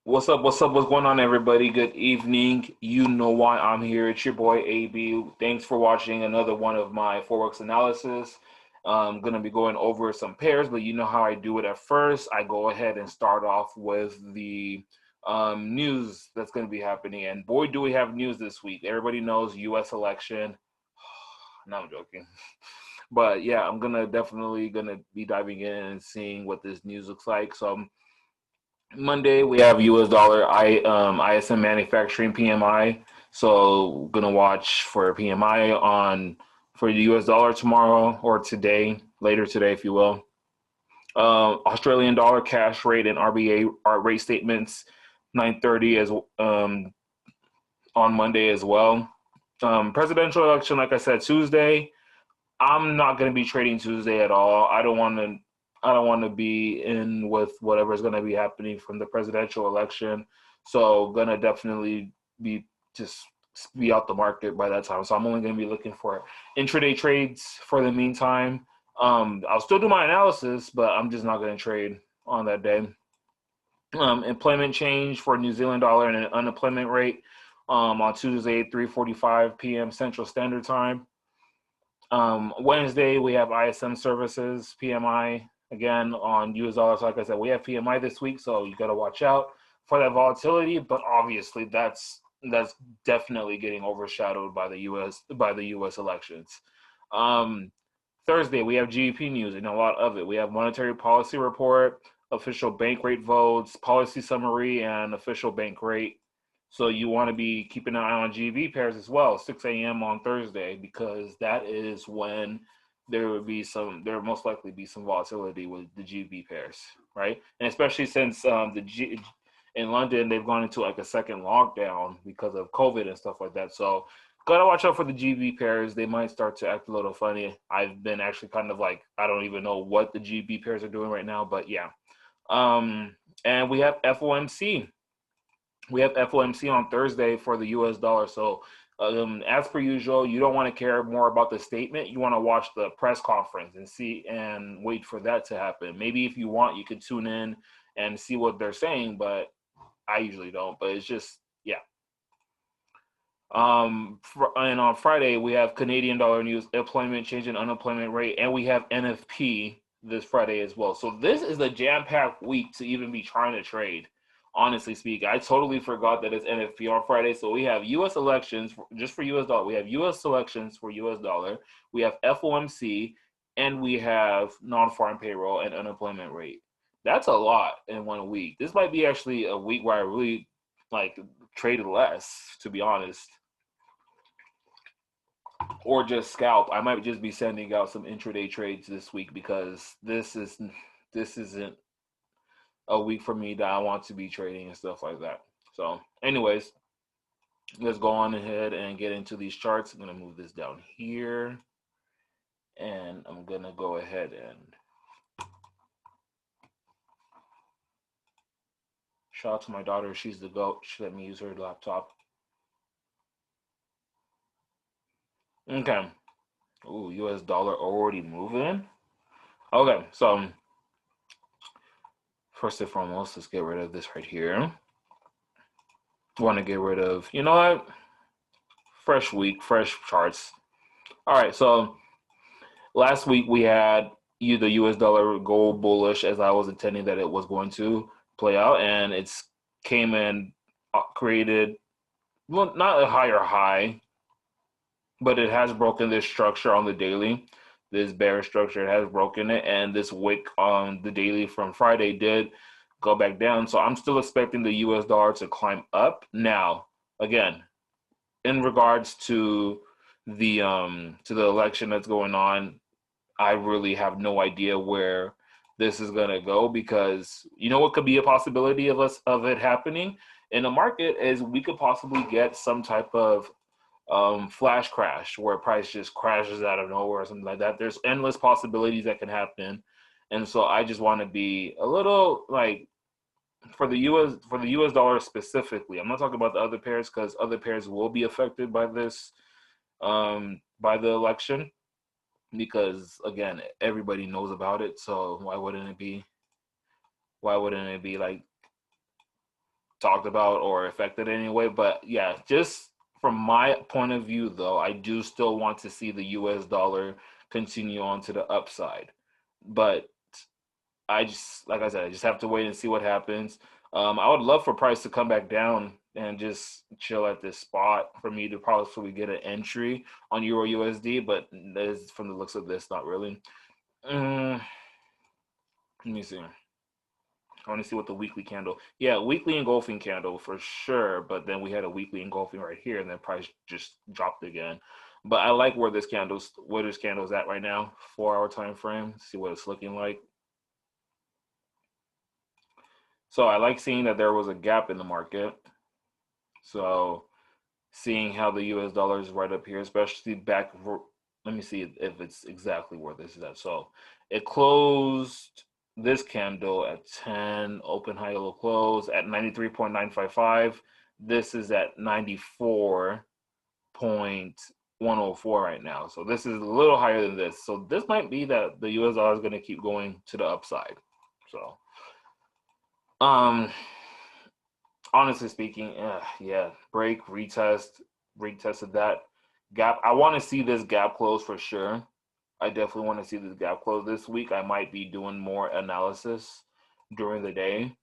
What's up? What's up? What's going on, everybody? Good evening. You know why I'm here. It's your boy AB. Thanks for watching another one of my Forex analysis. I'm gonna be going over some pairs, but you know how I do it at first. I go ahead and start off with the news that's gonna be happening, and boy, do we have news this week. Everybody knows U.S. election. No, I'm joking. But yeah, I'm definitely gonna be diving in and seeing what this news looks like. So Monday we have U.S. dollar ISM manufacturing PMI. So gonna watch for PMI on for the U.S. dollar tomorrow or today, later today, if you will. Australian dollar cash rate and RBA rate statements 9:30 as on Monday as well. Presidential election, like I said, Tuesday. I'm not going to be trading Tuesday at all. I don't want to. I don't want to be in with whatever's going to be happening from the presidential election. So gonna definitely be just be out the market by that time. So I'm only going to be looking for intraday trades for the meantime. I'll still do my analysis, but I'm just not going to trade on that day. Employment change for New Zealand dollar and an unemployment rate on Tuesday, 3:45 p.m. Central Standard Time. Wednesday, we have ISM services, PMI, again on US dollars. Like I said, we have PMI this week, so you got to watch out for that volatility. But obviously, that's definitely getting overshadowed by the US elections. Um, Thursday, we have GDP news and a lot of it. We have monetary policy report, official bank rate votes, policy summary, and official bank rate. So you want to be keeping an eye on GB pairs as well, 6 a.m. on Thursday, because that is when there will most likely be some volatility with the GB pairs, right? And especially since in London, they've gone into like a second lockdown because of COVID and stuff like that. So gotta watch out for the GB pairs. They might start to act a little funny. I've been actually kind of like, I don't even know what the GB pairs are doing right now, but yeah. And we have FOMC. We have FOMC on Thursday for the US dollar. So, as per usual, you don't want to care more about the statement. You want to watch the press conference and see and wait for that to happen. Maybe if you want, you could tune in and see what they're saying, but I usually don't. But it's just, yeah. And on Friday, we have Canadian dollar news, employment change and unemployment rate, and we have NFP this Friday as well. So this is a jam-packed week to even be trying to trade. Honestly speaking, I totally forgot that it's NFP on Friday. So we have U.S. elections just for U.S. dollar. We have U.S. elections for U.S. dollar. We have FOMC, and we have non-farm payroll and unemployment rate. That's a lot in 1 week. This might be actually a week where I really like traded less, to be honest, or just scalp. I might just be sending out some intraday trades this week because this isn't a week for me that I want to be trading and stuff like that. So, anyways, let's go on ahead and get into these charts. I'm gonna move this down here, and I'm gonna go ahead and shout out to my daughter. She's the GOAT. She let me use her laptop. Okay. Ooh, US dollar already moving. Okay, so first and foremost, let's get rid of this right here. Want to get rid of, you know what? Fresh week, fresh charts. All right, so last week we had the US dollar go bullish as I was intending that it was going to play out, and it's came and created, well, not a higher high, but it has broken this structure on the daily. This bearish structure, it has broken it, and this wick on the daily from Friday did go back down. So I'm still expecting the US dollar to climb up. Now, again, in regards to the election that's going on, I really have no idea where this is gonna go, because you know what could be a possibility of it happening in the market is we could possibly get some type of flash crash where price just crashes out of nowhere or something like that. There's endless possibilities that can happen, and so I just want to be a little like for the US dollar specifically. I'm not talking about the other pairs because other pairs will be affected by this by the election, because again everybody knows about it. So why wouldn't it be like talked about or affected anyway. But yeah, just from my point of view, though, I do still want to see the US dollar continue on to the upside. But I just, like I said, I just have to wait and see what happens. I would love for price to come back down and just chill at this spot for me to probably get an entry on Euro USD, but from the looks of this, not really. Let me see. I want to see what the weekly candle. Yeah, weekly engulfing candle for sure, but then we had a weekly engulfing right here, and then price just dropped again. But I like where this candle's at right now, 4-hour time frame. See what it's looking like. So I like seeing that there was a gap in the market. So seeing how the US dollar is right up here, especially back. Let me see if it's exactly where this is at. So it closed this candle at 10, open high low close at 93.955. This is at 94.104 right now. So this is a little higher than this. So this might be that the US dollar is going to keep going to the upside. So honestly speaking, yeah, break, retested that gap. I want to see this gap close for sure. I definitely want to see this gap close this week. I might be doing more analysis during the day.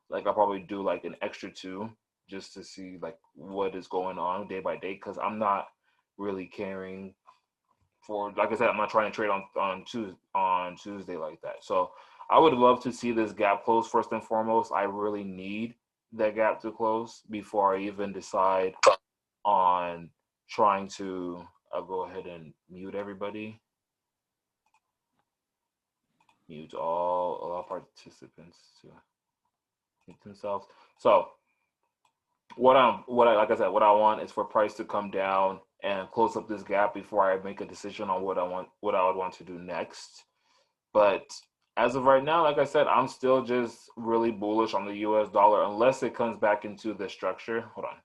Like I'll probably do like an extra 2 just to see like what is going on day by day, because I'm not really caring for, like I said, I'm not trying to trade on Tuesday like that. So I would love to see this gap close first and foremost. I really need that gap to close before I even decide on trying to. I'll go ahead and mute everybody. Mute all participants to mute themselves. So what I want is for price to come down and close up this gap before I make a decision on what I would want to do next. But as of right now, like I said, I'm still just really bullish on the US dollar unless it comes back into the structure. Hold on.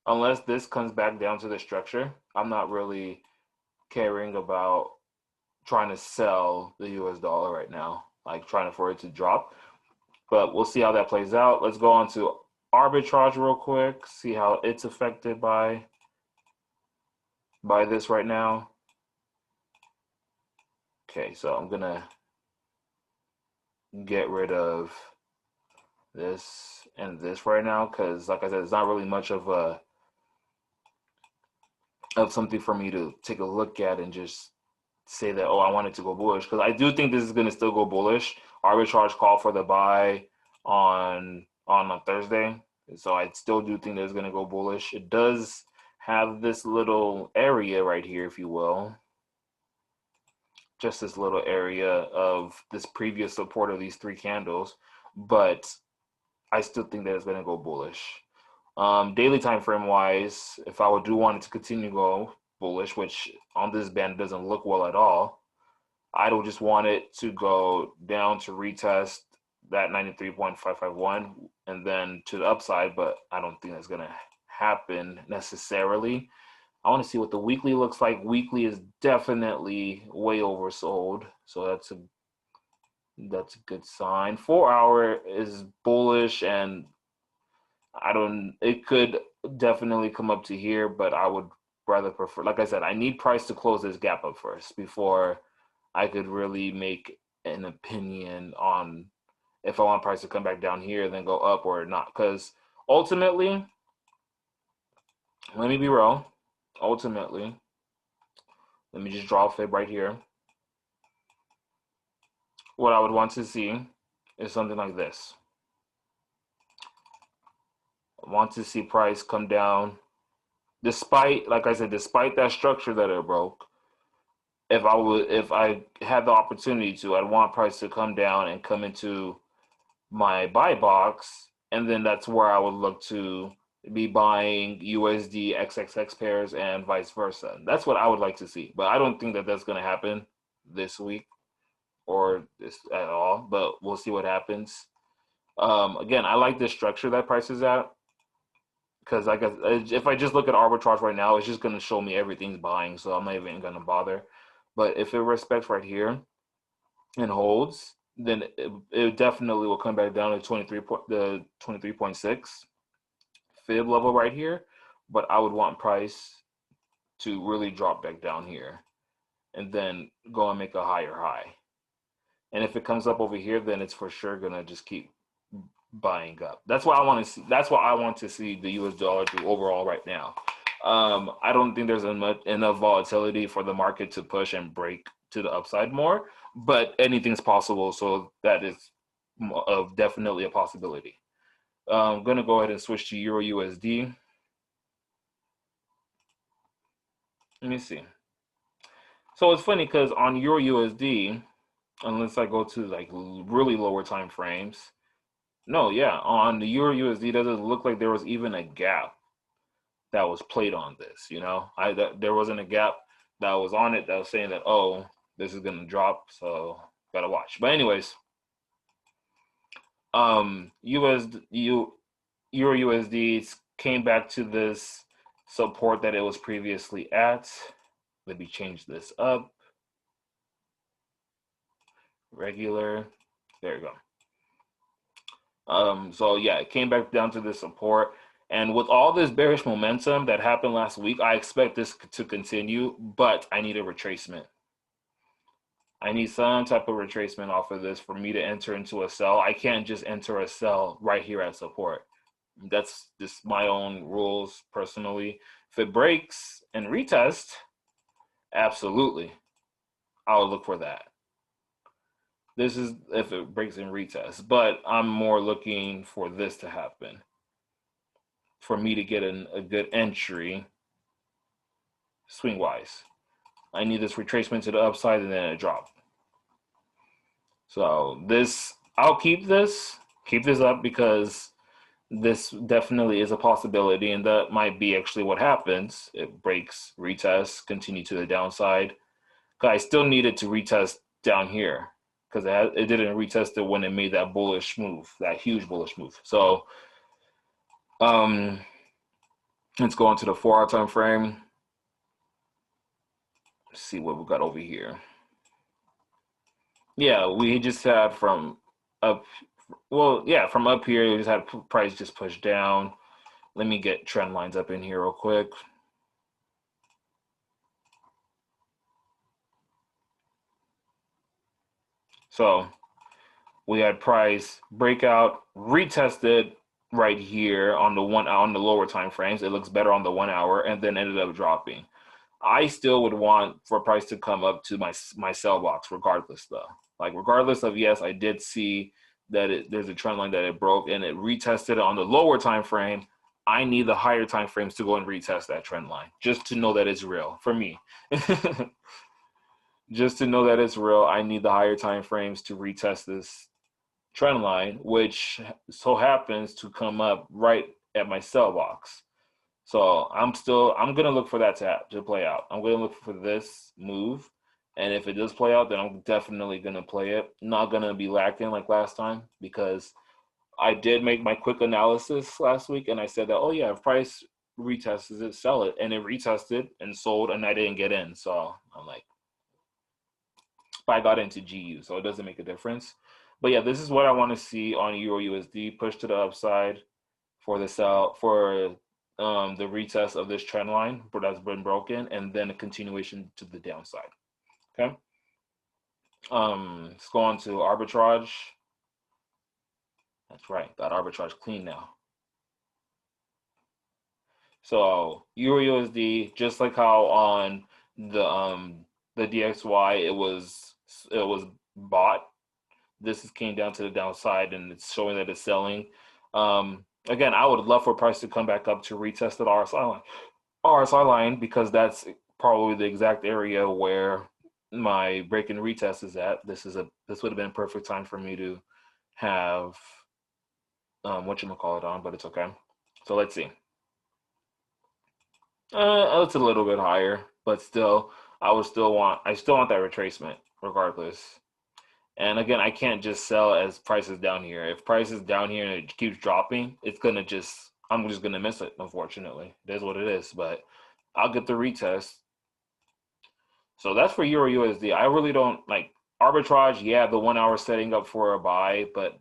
Unless this comes back down to the structure, I'm not really caring about trying to sell the US dollar right now, like trying for it to drop. But we'll see how that plays out. Let's go on to arbitrage real quick, see how it's affected by this right now. Okay, so I'm gonna get rid of this and this right now because, like I said, it's not really much of something for me to take a look at and just say that, oh, I want it to go bullish, because I do think this is going to still go bullish. Arbitrage call for the buy on Thursday, so I still do think that it's going to go bullish. It does have this little area right here, if you will, just this little area of this previous support of these 3 candles, but I still think that it's going to go bullish. Daily time frame wise, if I would want it to continue to go bullish, which on this band doesn't look well at all, I would just want it to go down to retest that 93.551 and then to the upside, but I don't think that's going to happen necessarily. I want to see what the weekly looks like. Weekly is definitely way oversold, so that's a good sign. 4-hour is bullish, and it could definitely come up to here, but I would rather prefer, like I said, I need price to close this gap up first before I could really make an opinion on if I want price to come back down here, then go up or not. Because ultimately, let me be real, ultimately, let me just draw a fib right here. What I would want to see is something like this. I want to see price come down, despite, like I said, despite that structure that it broke. If I had the opportunity to, I'd want price to come down and come into my buy box, and then that's where I would look to be buying USD XXX pairs and vice versa. That's what I would like to see, but I don't think that that's going to happen this week or this at all, but we'll see what happens. Again, I like this structure that price is at, because if I just look at arbitrage right now, it's just going to show me everything's buying, so I'm not even going to bother. But if it respects right here and holds, then it definitely will come back down to the 23.6 fib level right here. But I would want price to really drop back down here and then go and make a higher high. And if it comes up over here, then it's for sure gonna just keep buying up. That's what I want to see. That's what I want to see the US dollar do overall right now. I don't think there's enough volatility for the market to push and break to the upside more, but anything's possible. So that is definitely a possibility. I'm gonna go ahead and switch to Euro USD. Let me see. So it's funny because on Euro USD, unless I go to like really lower time frames, no, yeah, on the Euro USD, doesn't look like there was even a gap that was played on this. You know, there wasn't a gap that was on it that was saying that, oh, this is gonna drop, so gotta watch. But anyways, Euro USD came back to this support that it was previously at. Let me change this up. Regular, there you go. So yeah, it came back down to this support. And with all this bearish momentum that happened last week, I expect this to continue, but I need a retracement. I need some type of retracement off of this for me to enter into a sell. I can't just enter a sell right here at support. That's just my own rules personally. If it breaks and retest, absolutely, I'll look for that. This is if it breaks and retests, but I'm more looking for this to happen for me to get a good entry swing wise. I need this retracement to the upside and then a drop. So this, I'll keep this up because this definitely is a possibility, and that might be actually what happens. It breaks, retests, continue to the downside. I still need it to retest down here because it didn't retest it when it made that bullish move, that huge bullish move. So let's go into the 4-hour time frame. Let's see what we got over here. Yeah, we just had from up, well, yeah, from up here, we just had price just push down. Let me get trend lines up in here real quick. So we had price breakout, retested right here on the lower time frames. It looks better on the 1 hour, and then ended up dropping. I still would want for price to come up to my sell box regardless, though. Like regardless of, yes, I did see that there's a trend line that it broke and it retested on the lower time frame. I need the higher time frames to go and retest that trend line just to know that it's real for me. Just to know that it's real, I need the higher time frames to retest this trend line, which so happens to come up right at my sell box. So I'm gonna look for that to play out. I'm gonna look for this move, and if it does play out, then I'm definitely gonna play it. Not gonna be lacking like last time because I did make my quick analysis last week, and I said that, oh yeah, if price retests it, sell it, and it retested and sold, and I didn't get in. So I'm like, I got into GU, so it doesn't make a difference. But yeah, this is what I want to see on Euro USD, push to the upside for the sell, for the retest of this trend line that's been broken, and then a continuation to the downside. Okay. Let's go on to arbitrage. That's right, got arbitrage clean now. So Euro USD, just like how on the DXY it was bought. This came down to the downside, and it's showing that it's selling. Again, I would love for price to come back up to retest the RSI line because that's probably the exact area where my break and retest is at. This would have been a perfect time for me to have whatchamacallit on, but it's okay. So let's see. It's a little bit higher, but still, I still want that retracement regardless. And again, I can't just sell as price is down here. If price is down here and it keeps dropping, I'm just gonna miss it, unfortunately. It is what it is, but I'll get the retest. So that's for Euro USD. I really don't Arbitrage, yeah, the 1 hour setting up for a buy, but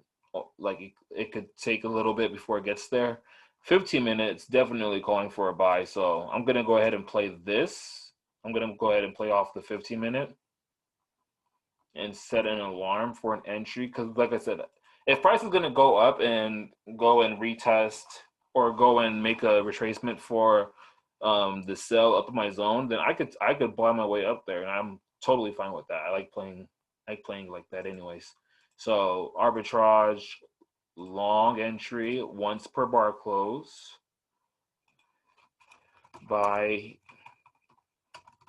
like it could take a little bit before it gets there. 15 minutes, definitely calling for a buy. So I'm going to go ahead and play this. I'm going to go ahead and play off the 15-minute and set an alarm for an entry. Because like I said, if price is going to go up and go and retest or go and make a retracement for the sell up in my zone, then I could buy my way up there, and I'm totally fine with that. I like playing like that anyways. So arbitrage, long entry, once per bar close by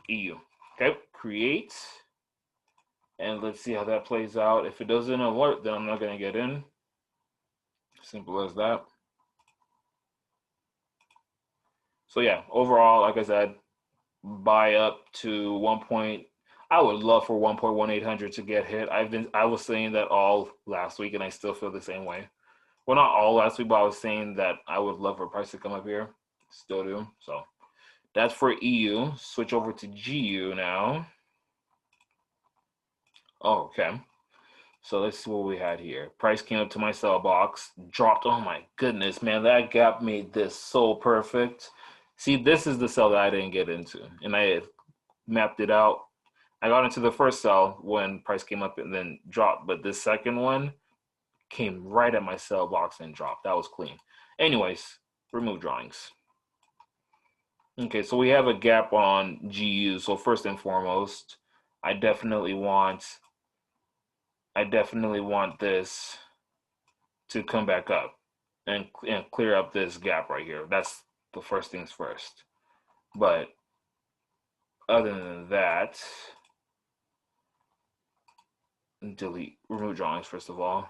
EU. Okay, create, and let's see how that plays out. If it doesn't alert, then I'm not going to get in. Simple as that. So yeah, overall, like I said, buy up to 1. I would love for 1.1800 to get hit. I was saying that all last week, and I still feel the same way. Well, not all last week, but I was saying that I would love for price to come up here. Still do. So that's for EU. Switch over to GU now. Oh, okay. So let's see what we had here. Price came up to my sell box, dropped. Oh my goodness, man, that gap made this so perfect. See, this is the sell that I didn't get into, and I mapped it out. I got into the first sell when price came up and then dropped, but this second one came right at my sell box and dropped. That was clean. Anyways, remove drawings. Okay, so we have a gap on GU. So first and foremost, I definitely want this to come back up and clear up this gap right here. That's the first things first. But other than that, remove drawings first of all.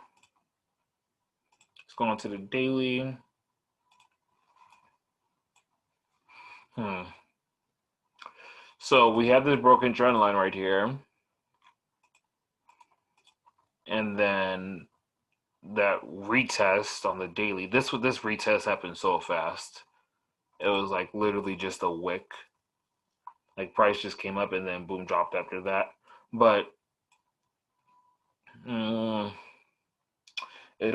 Let's go on to the daily. So we have this broken trend line right here. And then that retest on the daily. This retest happened so fast. It was like literally just a wick. Like price just came up and then boom, dropped after that. But it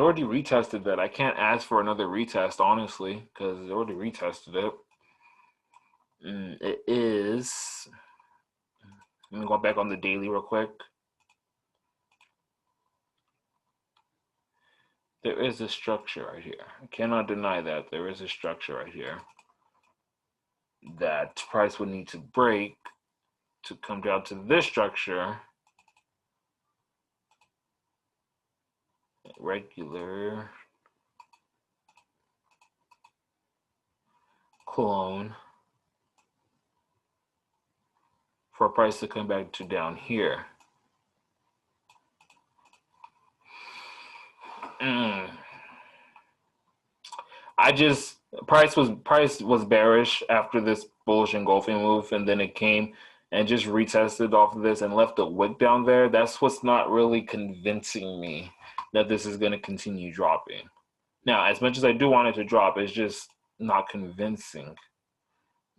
already retested that. I can't ask for another retest, honestly, because it already retested it. It is. Let me go back on the daily real quick. There is a structure right here. I cannot deny that. There is a structure right here that price would need to break to come down to this structure. Regular clone for price to come back to down here. Price was bearish after this bullish engulfing move, and then it came and just retested off of this and left a wick down there. That's what's not really convincing me that this is going to continue dropping. Now, as much as I do want it to drop, it's just not convincing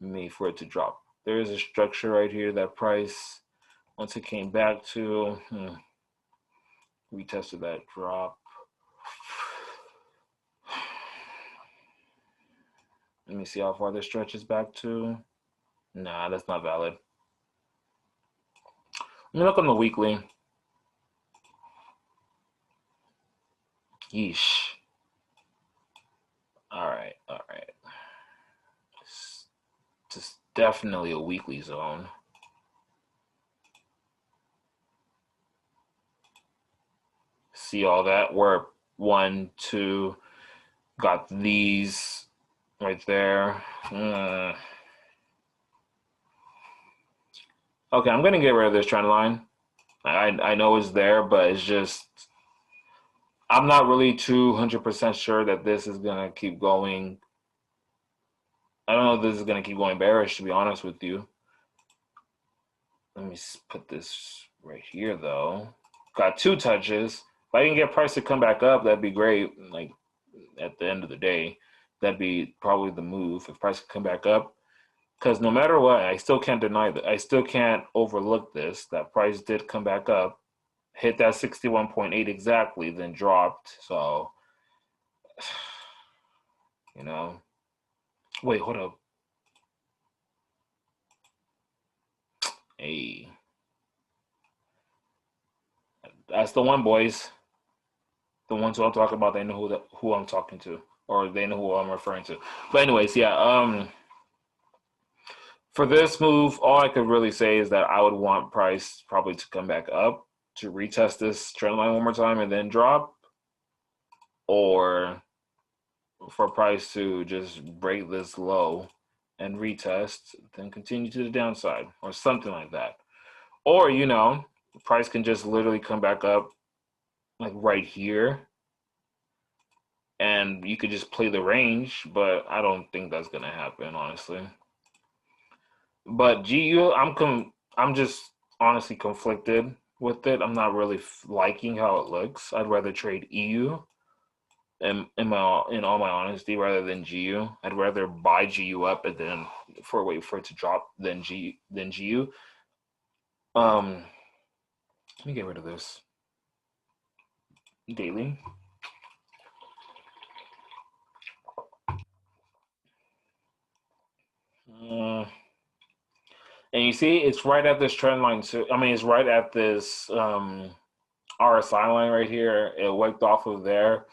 me for it to drop. There is a structure right here that price, once it came back to, retested that drop. Let me see how far this stretches back to. Nah, that's not valid. Let me look on the weekly. Yeesh. All right. It's just definitely a weekly zone. See all that? We're 1, 2, got these right there. Okay, I'm gonna get rid of this trend line. I know it's there, but it's just I'm not really 200% sure that this is gonna keep going. I don't know if this is gonna keep going bearish, to be honest with you. Let me put this right here though. Got 2 touches. If I can get price to come back up, that'd be great. Like at the end of the day, that'd be probably the move if price could come back up. Because no matter what, I still can't deny that. I still can't overlook this, that price did come back up hit that 61.8 exactly, then dropped. So, you know, wait, hold up. Hey, that's the one, boys. The ones who I'm talking about, they know who I'm talking to, or they know who I'm referring to. But anyways, yeah. For this move, all I could really say is that I would want price probably to come back up to retest this trend line one more time and then drop, or for price to just break this low and retest, then continue to the downside or something like that. Or, you know, price can just literally come back up like right here and you could just play the range, but I don't think that's gonna happen, honestly. But GU, I'm just honestly conflicted with it. I'm not really liking how it looks. I'd rather trade EU in all my honesty rather than GU. I'd rather buy GU up and then wait for it to drop than GU. Let me get rid of this daily. And you see, it's right at this trend line too. I mean, it's right at this RSI line right here. It wiped off of there.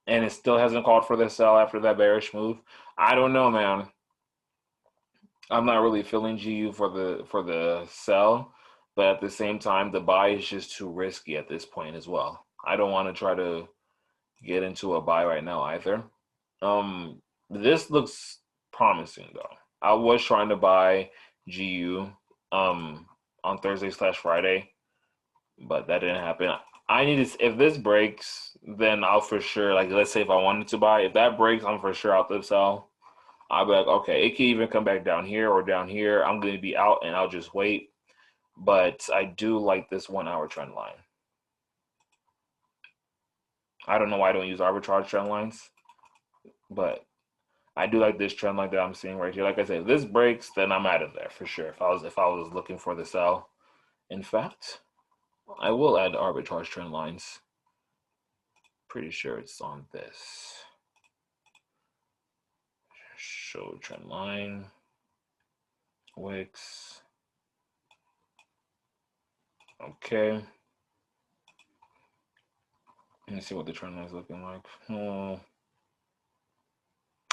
And it still hasn't called for the sell after that bearish move. I don't know, man. I'm not really feeling GU for the sell, but at the same time, the buy is just too risky at this point as well. I don't want to try to get into a buy right now either. This looks promising though. I was trying to buy GU on Thursday/Friday, but that didn't happen. I need to, if this breaks, then I'll for sure, like, let's say if I wanted to buy, if that breaks, I'm for sure out the sell. I'll be like, okay, it can even come back down here or down here. I'm going to be out and I'll just wait. But I do like this 1 hour trend line. I don't know why I don't use arbitrage trend lines, but I do like this trend line that I'm seeing right here. Like I said, if this breaks, then I'm out of there for sure. If I was looking for the sell. In fact, I will add arbitrage trend lines. Pretty sure it's on this. Show trend line. Wicks. Okay. Let me see what the trend line is looking like.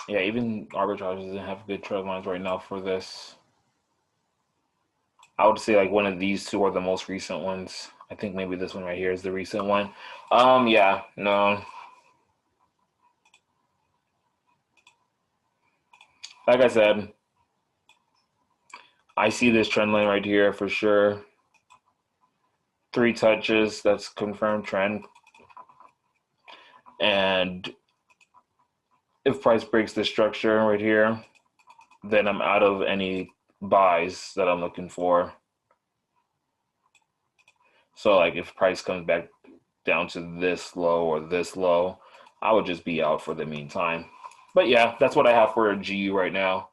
Yeah, even arbitrage doesn't have good trend lines right now for this. I would say like one of these two are the most recent ones. I think maybe this one right here is the recent one. Yeah, no. Like I said, I see this trend line right here for sure. 3 touches, that's confirmed trend. And if price breaks the structure right here, then I'm out of any buys that I'm looking for. So like if price comes back down to this low or this low, I would just be out for the meantime. But yeah, that's what I have for a GU right now.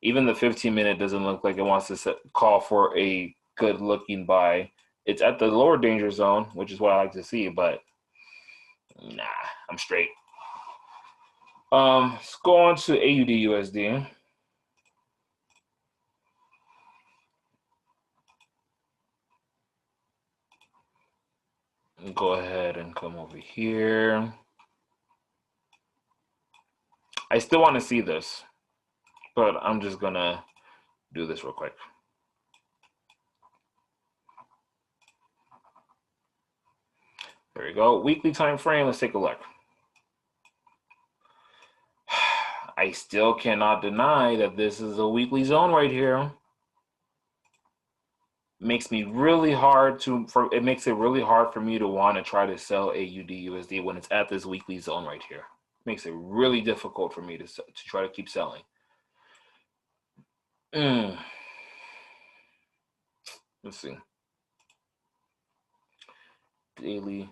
Even the 15-minute doesn't look like it wants to call for a good looking buy. It's at the lower danger zone, which is what I like to see, but nah, I'm straight. Let's go on to AUDUSD. Go ahead and come over here. I still want to see this, but I'm just gonna do this real quick. There you go. Weekly time frame. Let's take a look. I still cannot deny that this is a weekly zone right here. Makes me really hard to it makes it really hard for me to want to try to sell AUDUSD when it's at this weekly zone right here. Makes it really difficult for me to try to keep selling. Let's see. Daily,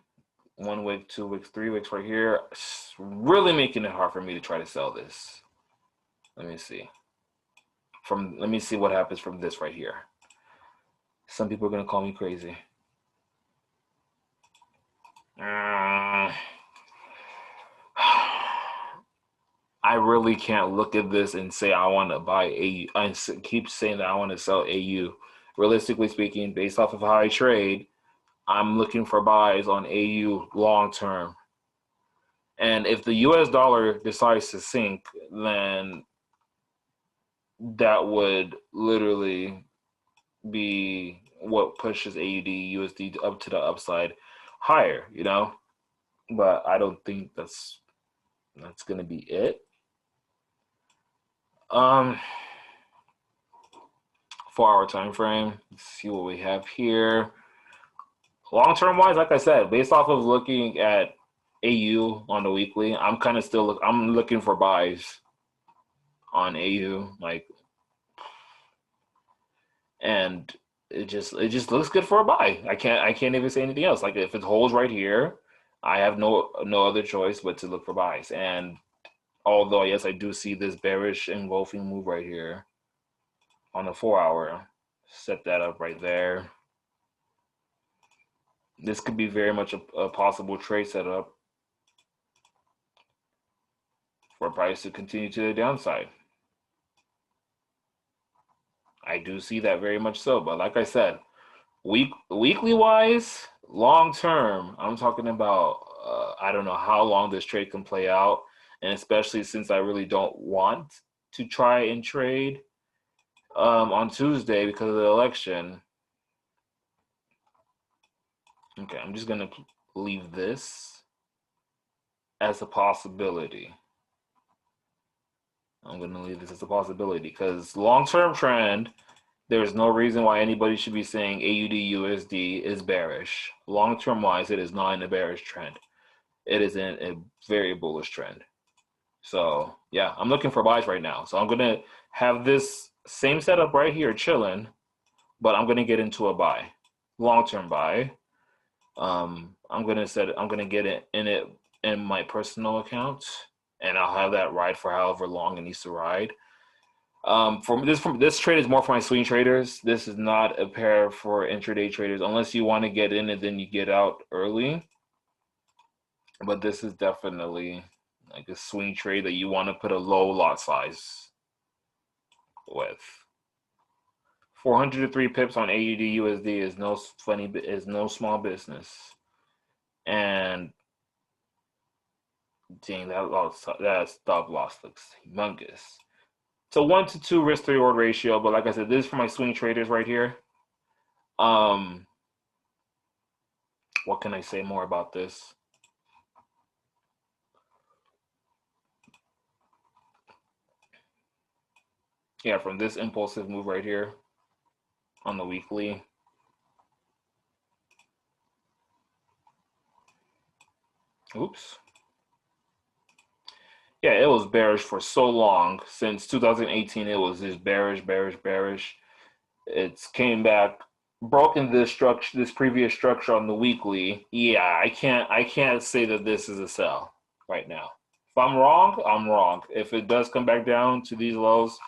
1 week, 2 weeks, 3 weeks right here. It's really making it hard for me to try to sell this. Let me see. Let me see what happens from this right here. Some people are gonna call me crazy. I really can't look at this and say I want to buy AU. I keep saying that I want to sell AU. Realistically speaking, based off of how I trade, I'm looking for buys on AU long term. And if the US dollar decides to sink, then that would literally be what pushes AUD USD up to the upside higher, you know? But I don't think that's gonna be it. 4-hour time frame. Let's see what we have here. Long term wise, like I said, based off of looking at AU on the weekly, I'm kind of still I'm looking for buys on AU, like, and it just looks good for a buy. I can't even say anything else. Like if it holds right here, I have no other choice but to look for buys. And although yes, I do see this bearish engulfing move right here on the 4-hour, set that up right there. This could be very much a possible trade setup for price to continue to the downside. I do see that very much so, but like I said, weekly wise, long term, I'm talking about I don't know how long this trade can play out, and especially since I really don't want to try and trade on Tuesday because of the election. Okay, I'm just gonna leave this as a possibility. I'm gonna leave this as a possibility because long-term trend, there's no reason why anybody should be saying AUD/USD is bearish. Long-term wise, it is not in a bearish trend. It is in a very bullish trend. So yeah, I'm looking for buys right now. So I'm gonna have this same setup right here chilling, but I'm gonna get into a buy, long-term buy. I'm gonna get it in my personal account, and I'll have that ride for however long it needs to ride. This trade is more for my swing traders. This is not a pair for intraday traders unless you want to get in and then you get out early. But this is definitely like a swing trade that you want to put a low lot size with. 403 pips on AUD/USD is no small business. And dang, that stop loss looks humongous. So 1 to 2 risk to reward ratio, but like I said, this is for my swing traders right here. What can I say more about this? Yeah, from this impulsive move right here on the weekly. Oops. Yeah, it was bearish for so long. Since 2018, it was just bearish. It's came back, broken this previous structure on the weekly. Yeah, I can't say that this is a sell right now. If I'm wrong, I'm wrong. If it does come back down to these lows,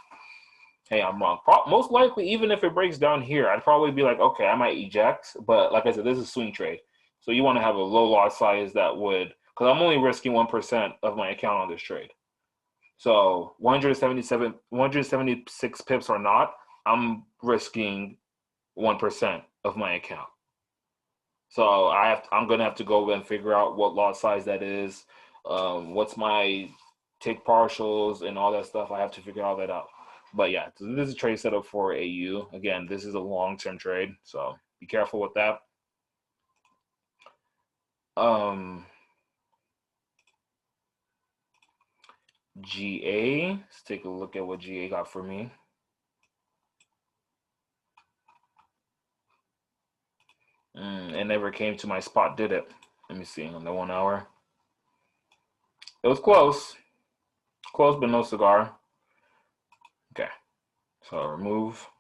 hey, I'm wrong. Most likely, even if it breaks down here, I'd probably be like, okay, I might eject. But like I said, this is a swing trade. So you want to have a low lot size that would, because I'm only risking 1% of my account on this trade. So 176 pips or not, I'm risking 1% of my account. So I'm gonna have to go and figure out what lot size that is, what's my take partials and all that stuff. I have to figure all that out. But yeah, so this is a trade setup for AU. Again, this is a long-term trade, so be careful with that. GA, let's take a look at what GA got for me. It never came to my spot, did it? Let me see, on the 1 hour. It was close. Close, but no cigar. Okay, so I'll remove.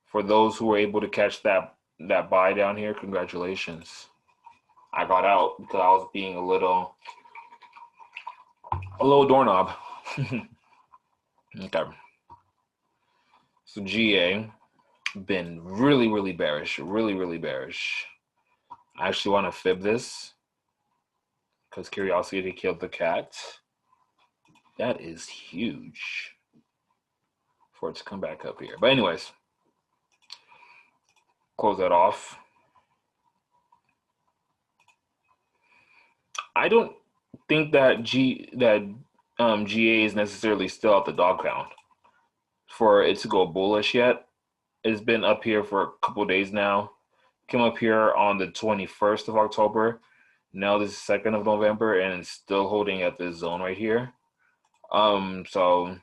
For those who were able to catch that buy down here, congratulations. I got out because I was being a little doorknob. Okay. So GA, been really, really bearish, really bearish. I actually want to fib this because curiosity killed the cat. That is huge for it to come back up here. But anyways, close that off. I don't think that GA is necessarily still at the dog pound for it to go bullish yet. It's been up here for a couple days now. Came up here on the 21st of October. Now this is 2nd of November, and it's still holding at this zone right here. So,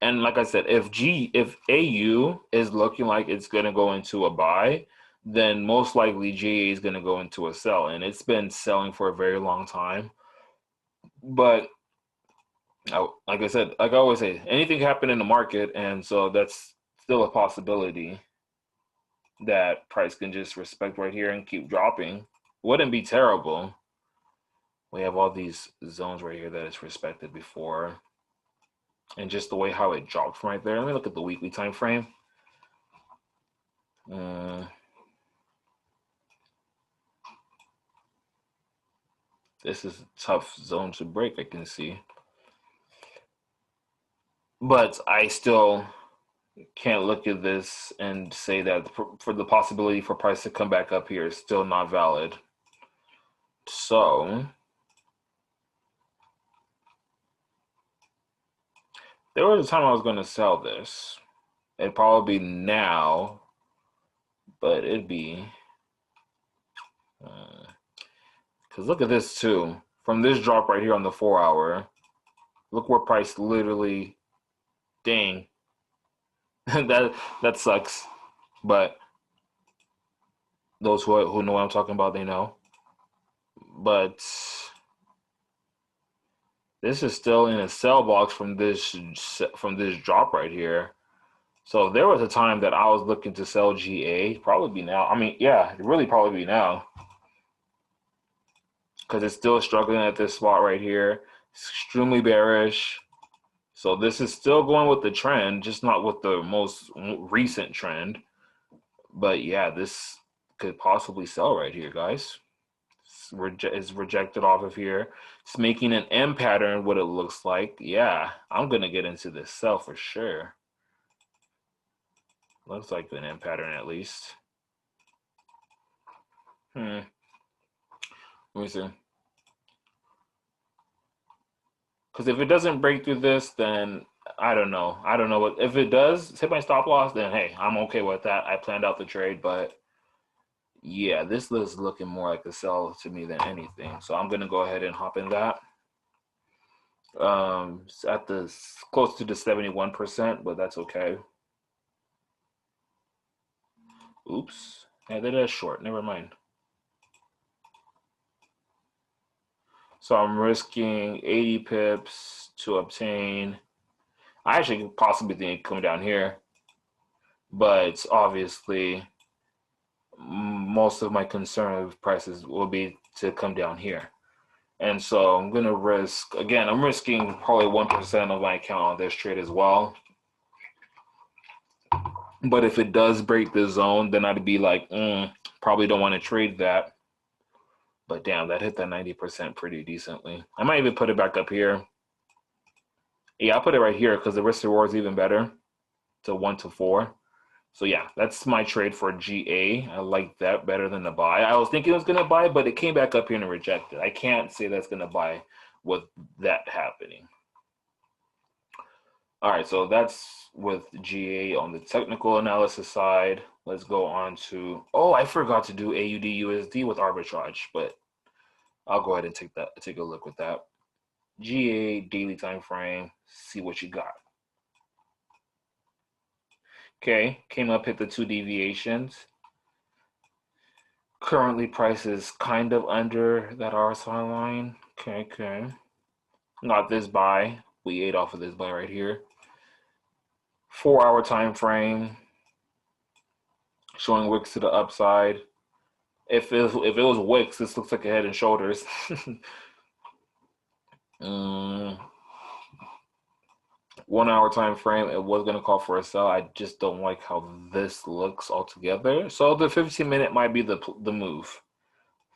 and like I said, if AU is looking like it's gonna go into a buy, then most likely GA is gonna go into a sell, and it's been selling for a very long time. But like I said, like I always say, anything can happen in the market, and so that's still a possibility that price can just respect right here and keep dropping. Wouldn't be terrible. We have all these zones right here that it's respected before, and just the way how it dropped from right there. Let me look at the weekly time frame. This is a tough zone to break, I can see, but I still can't look at this and say that for the possibility for price to come back up here is still not valid. So there was a time I was going to sell this. It'd probably be now, but it'd be because look at this too. From this drop right here on the 4 hour, look where price literally, dang, that sucks. But those who know what I'm talking about, they know. But this is still in a sell box from this drop right here. So there was a time that I was looking to sell GA, probably be now. I mean, yeah, it really probably be now, because it's still struggling at this spot right here. It's extremely bearish. So this is still going with the trend, just not with the most recent trend. But yeah, this could possibly sell right here, guys. It's rejected off of here. It's making an M pattern, what it looks like. Yeah, I'm going to get into this sell for sure. Looks like an M pattern at least. Let me see. Because if it doesn't break through this, then I don't know. I don't know what. If it does hit my stop loss, then hey, I'm okay with that. I planned out the trade, but yeah, this is looking more like a sell to me than anything. So I'm gonna go ahead and hop in that. It's at the close to the 71%, but that's okay. Oops, yeah, that is short. Never mind. So I'm risking 80 pips to obtain. I actually possibly think it come down here, but obviously most of my concern of prices will be to come down here. And so I'm going to risk, again, I'm risking probably 1% of my account on this trade as well. But if it does break the zone, then I'd be like, probably don't want to trade that. But damn, that hit that 90% pretty decently. I might even put it back up here. Yeah, I'll put it right here because the risk reward is even better to 1 to 4. So yeah, that's my trade for GA. I like that better than the buy. I was thinking it was going to buy, but it came back up here and rejected. I can't say that's going to buy with that happening. All right, so that's with GA on the technical analysis side. Let's go on to, oh, I forgot to do AUDUSD with arbitrage, but I'll go ahead and take a look with that. GA daily time frame, see what you got. Okay, came up, hit the 2 deviations. Currently price is kind of under that RSI line. Okay. Got this buy. We ate off of this buy right here. 4 hour time frame. Showing wicks to the upside. If it was wicks, this looks like a head and shoulders. 1 hour time frame, it was gonna call for a sell. I just don't like how this looks altogether. So the 15-minute might be the move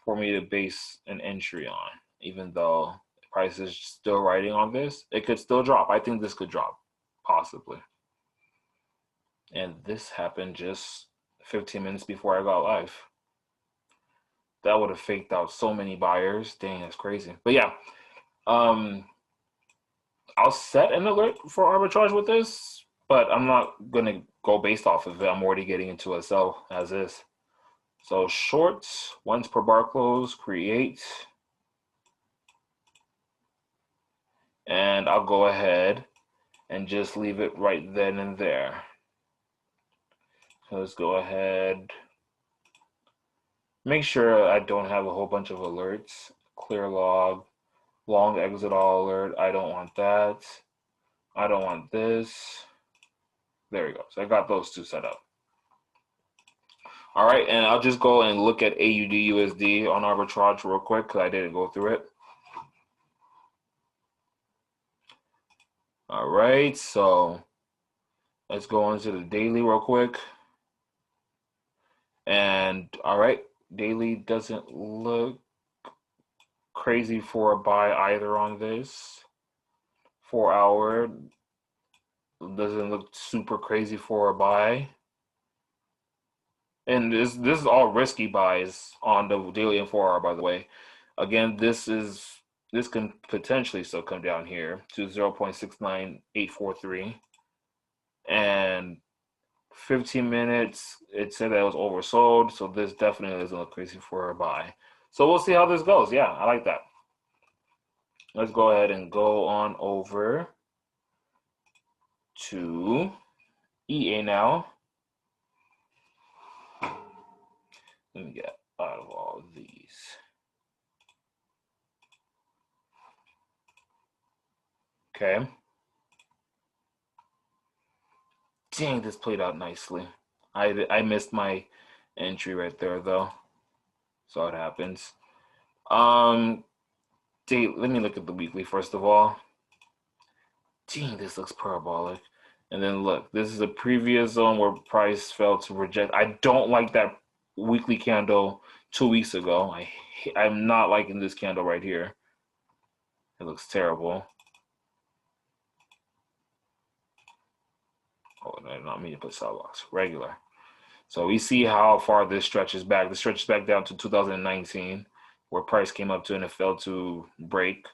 for me to base an entry on, even though the price is still riding on this. It could still drop. I think this could drop, possibly. And this happened just 15 minutes before I got live. That would have faked out so many buyers. Dang, that's crazy. But yeah, I'll set an alert for arbitrage with this, but I'm not gonna go based off of it. I'm already getting into a sell as is. So shorts, once per bar close, create. And I'll go ahead and just leave it right then and there. So let's go ahead. Make sure I don't have a whole bunch of alerts. Clear log, long exit all alert. I don't want that. I don't want this. There we go. So I got those two set up. All right, and I'll just go and look at AUDUSD on arbitrage real quick because I didn't go through it. All right, so let's go into the daily real quick. And all right, daily doesn't look crazy for a buy either on this. 4 hour doesn't look super crazy for a buy. And this is all risky buys on the daily and 4 hour, by the way. Again, this can potentially still come down here to 0.69843. And 15 minutes, it said that it was oversold, so this definitely doesn't look crazy for a buy. So we'll see how this goes. Yeah, I like that. Let's go ahead and go on over to EA now. Let me get out of all of these. Okay. Dang, this played out nicely. I missed my entry right there though. So it happens. Let me look at the weekly first of all. Dang, this looks parabolic. And then look, this is a previous zone where price fell to reject. I don't like that weekly candle 2 weeks ago. I'm not liking this candle right here. It looks terrible. Oh, I did not mean to put sell box. Regular. So we see how far this stretches back. This stretches back down to 2019, where price came up to and it fell to break.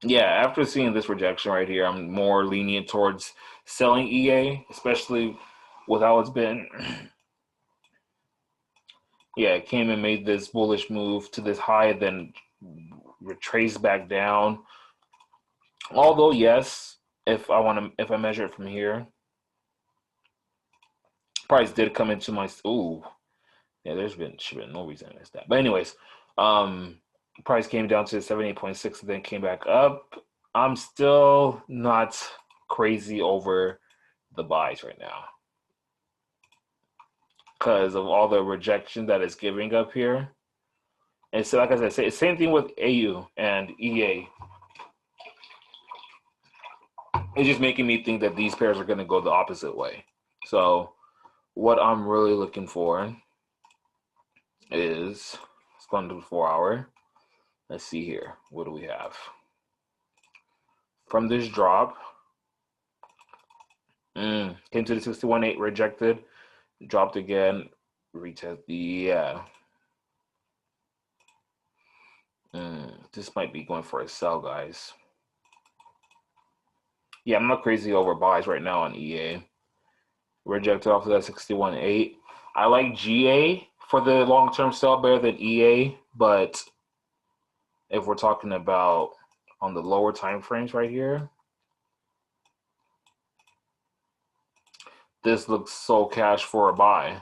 Yeah, after seeing this rejection right here, I'm more lenient towards selling EA, especially with how it's been. Yeah, it came and made this bullish move to this high, then retraced back down. Although, yes, if I measure it from here, price did come into my yeah, should been no reason I missed that. But anyways, price came down to 78.6 and then came back up. I'm still not crazy over the buys right now because of all the rejection that it's giving up here. And so, like I said, same thing with AU and EA. It's just making me think that these pairs are going to go the opposite way. So what I'm really looking for is, let's go into the 4 hour. Let's see here. What do we have? From this drop, came to the 61.8, rejected, dropped again, retest. Yeah. This might be going for a sell, guys. Yeah, I'm not crazy over buys right now on EA. Rejected off of that 61.8. I like GA for the long-term sell better than EA, but if we're talking about on the lower time frames right here, this looks so cash for a buy.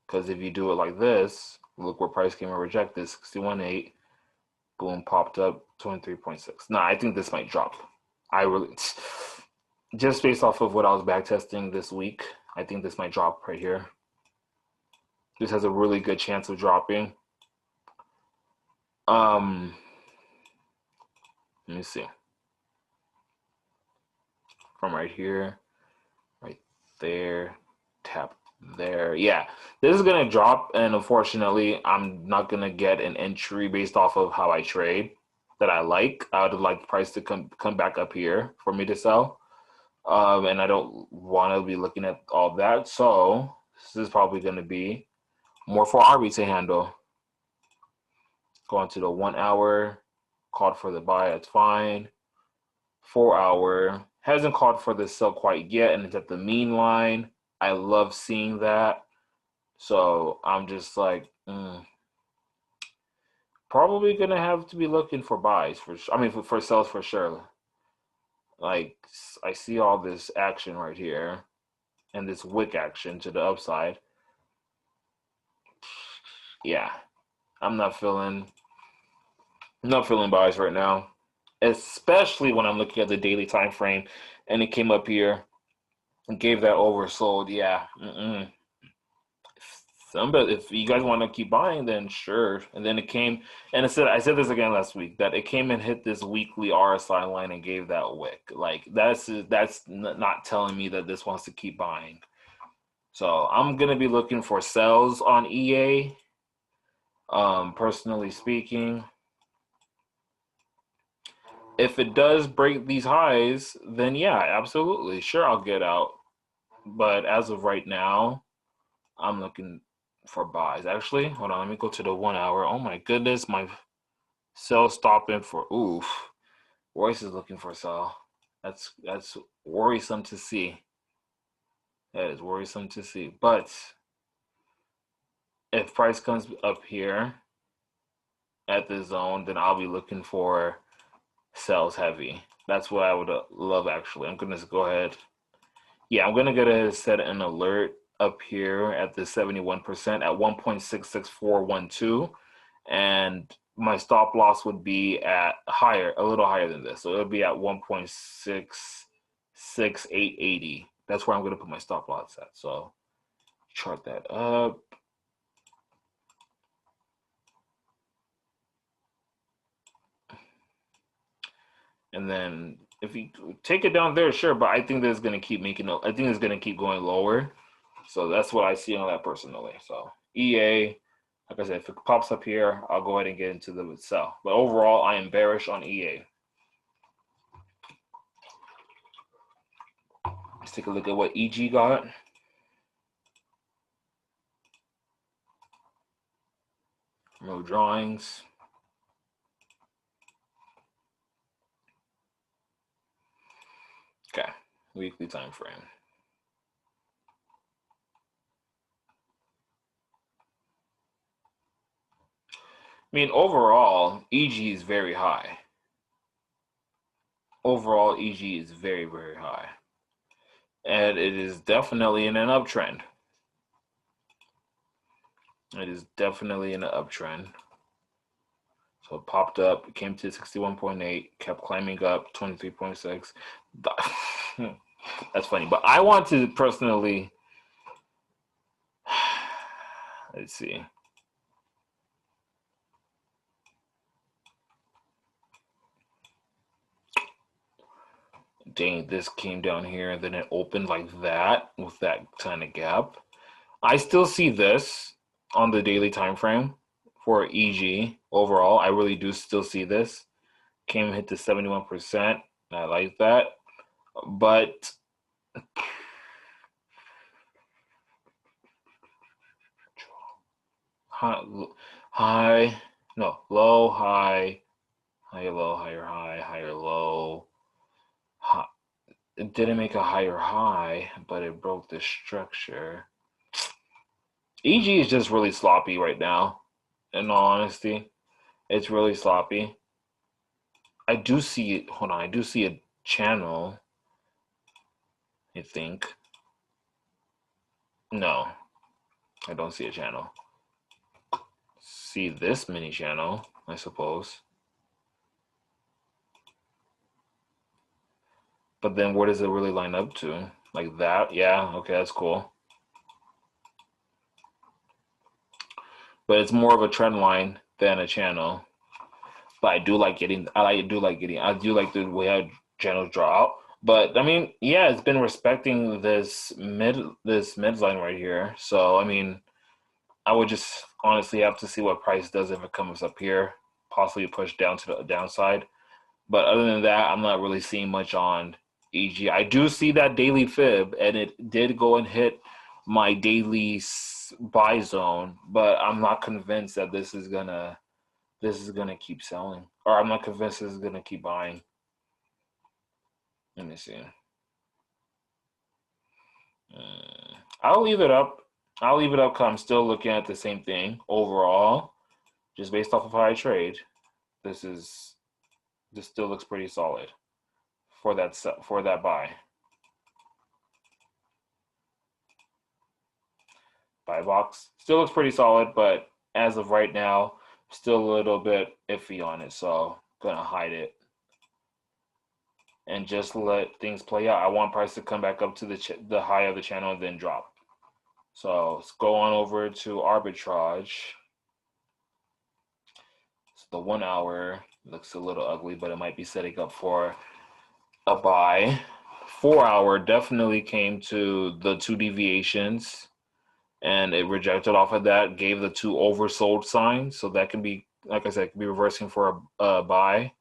Because if you do it like this, look where price came and rejected, 61.8, boom, popped up, 23.6. Nah, I think this might drop. Just based off of what I was back testing this week, I think this might drop right here. This has a really good chance of dropping. Let me see. From right here, right there, tap there. Yeah, this is gonna drop, and unfortunately, I'm not gonna get an entry based off of how I trade that I like. I would like the price to come back up here for me to sell. And I don't want to be looking at all that. So this is probably going to be more for Arby to handle. Going to the 1 hour, called for the buy, that's fine. 4 hour hasn't called for the sell quite yet, and it's at the mean line. I love seeing that. So I'm just like, probably gonna have to be looking for buys for. I mean, for sells for sure. Like I see all this action right here, and this wick action to the upside. Yeah, I'm not feeling buys right now, especially when I'm looking at the daily time frame, and it came up here and gave that oversold. Yeah, Somebody, if you guys want to keep buying, then sure. And then it came, and I said this again last week, that it came and hit this weekly RSI line and gave that wick. Like that's not telling me that this wants to keep buying. So I'm gonna be looking for sells on EA. Personally speaking, if it does break these highs, then yeah, absolutely, sure, I'll get out. But as of right now, I'm looking for buys. Actually, hold on, let me go to the 1 hour. Oh my goodness, my sell stopping for oof. Royce is looking for a sell. That's worrisome to see. That is worrisome to see. But if price comes up here at the zone, then I'll be looking for sells heavy. That's what I would love actually. I'm gonna go ahead. Yeah, I'm gonna go ahead and set an alert up here at the 71% at 1.66412, and my stop loss would be at a little higher than this. So it'll be at 1.66880. That's where I'm gonna put my stop loss at. So chart that up. And then if you take it down there, sure, but I think that's gonna keep going lower. So that's what I see on that personally. So EA, like I said, if it pops up here, I'll go ahead and get into the sell. But overall, I am bearish on EA. Let's take a look at what EG got. No drawings. Okay, weekly time frame. I mean, overall, EG is very high. Overall, EG is very, very high. And it is definitely in an uptrend. It is definitely in an uptrend. So it popped up, it came to 61.8, kept climbing up 23.6. That's funny. But I want to personally, let's see. Dang, this came down here and then it opened like that with that kind of gap. I still see this on the daily time frame for EG overall. I really do still see this. Came and hit the 71%. I like that. But low, high, higher, low, higher, high, higher, low. High. It didn't make a higher high, but it broke the structure. EG is just really sloppy right now, in all honesty. It's really sloppy. I do see it. Hold on, I do see a channel, I think. No, I don't see a channel. See this mini channel, I suppose. But then where does it really line up to? Like that? Yeah, okay, that's cool. But it's more of a trend line than a channel. But I do like getting I do like the way how channels draw out. But I mean, yeah, it's been respecting this midline right here. So I mean, I would just honestly have to see what price does if it comes up here, possibly push down to the downside. But other than that, I'm not really seeing much on EG. I do see that daily fib, and it did go and hit my daily buy zone, but I'm not convinced that this is gonna keep selling, or I'm not convinced this is gonna keep buying. Let me see. I'll leave it up. I'll leave it up because I'm still looking at the same thing overall, just based off of how I trade. This still looks pretty solid for that buy. Buy box still looks pretty solid, but as of right now, still a little bit iffy on it, so gonna hide it and just let things play out. I want price to come back up to the high of the channel and then drop. So let's go on over to arbitrage. So the 1 hour looks a little ugly, but it might be setting up for a buy. 4 hour definitely came to the 2 deviations, and it rejected off of that, gave the 2 oversold signs. So that can be, like I said, can be reversing for a buy.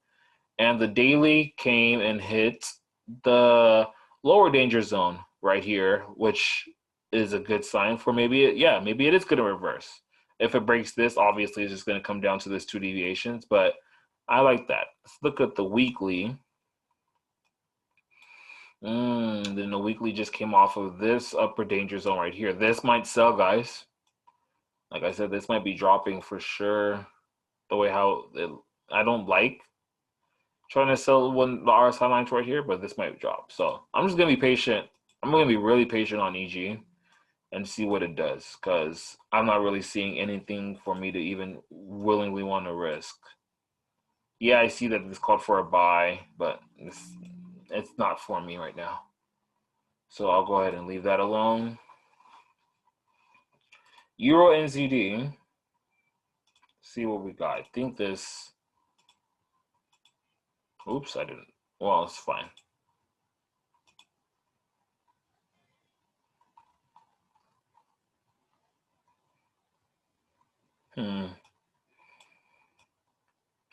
And the daily came and hit the lower danger zone right here, which is a good sign for maybe it is going to reverse. If it breaks this, obviously it's just going to come down to this 2 deviations, but I like that. Let's look at the weekly. Then the weekly just came off of this upper danger zone right here. This might sell, guys. Like I said, this might be dropping for sure. The way I don't like trying to sell the RSI lines right here, but this might drop. So I'm just gonna be patient. I'm gonna be really patient on EG and see what it does, because I'm not really seeing anything for me to even willingly want to risk. Yeah, I see that this called for a buy, but it's not for me right now. So I'll go ahead and leave that alone. EURNZD. See what we got. I think this. Oops, I didn't. Well, it's fine.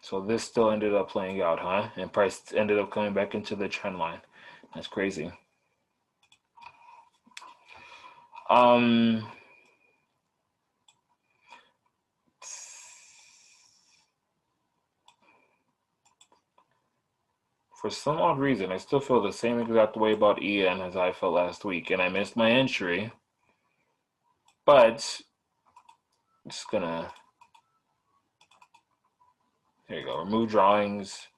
So this still ended up playing out, huh? And price ended up coming back into the trend line. That's crazy. For some odd reason, I still feel the same exact way about EN as I felt last week, and I missed my entry. But I'm just gonna, here you go, remove drawings.